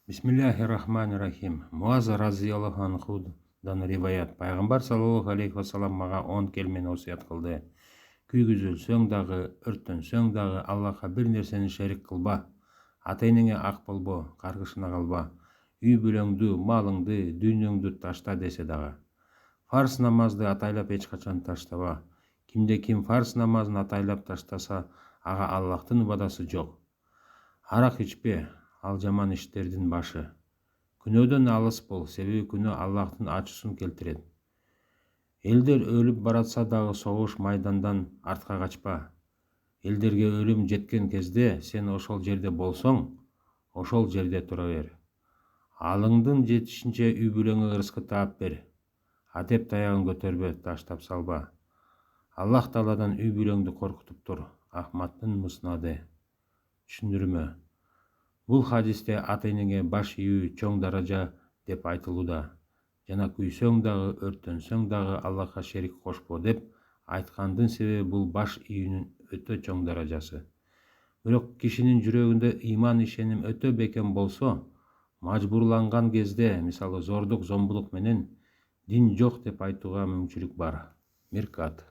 Бисмиллахир-рахманир-рахим. Муаз разияллаху анхудан риваят. Пайғамбар саллаллаху алейхи вассалам мага 10 келмени осуят кылды. Күйгүзүлсөң дагы, өрттөнсөң дагы Аллахка бир нерсени шерик кылба. Ата-энеңе ак болбо, каргышына калба. Үй бүлөңдү, малыңды, дүйнөңдү ташта десе дагы. Фарз намазды атайлап эч качан таштаба. Кимде ким фарз намазын атайлап таштаса, ага Аллахтын убадасы жок. Арак ичпе, ал жаман иштердин башы. Күнөөдөн алыс бол, себеби күнөө Аллахтын ачуусун келтирет. Элдер өлүп баратса дагы согуш майдандан артка качпа. Элдерге өлүм жеткен кезде сен ошол жерде болсоң, ошол жерде тура бер. Алыңдын жетишинче үй бүлөңө ырыскы таап бер. Адеп таягын көтөрбө, таштап салба. Аллах Тааладан үй бүлөңдү коркутуп тур. Ахмадтын муснады. Түшүндүрмө. Бул хадисте ата-энеңе баш ийүү чоң даража деп айтылууда. Жана күйсөң дагы, өрттөнсөң дагы Аллахка шерик кошпо деп айткандын себеби бул баш ийүүнүн өтө чоң даражасы. Бирок кишинин жүрөгүндө ыйман ишеним өтө бекем болсо, мажбурланган кезде, мисалы зордук, зомбулук менен дин жок деп айтууга мүмкүнчүлүк бар. Миркат.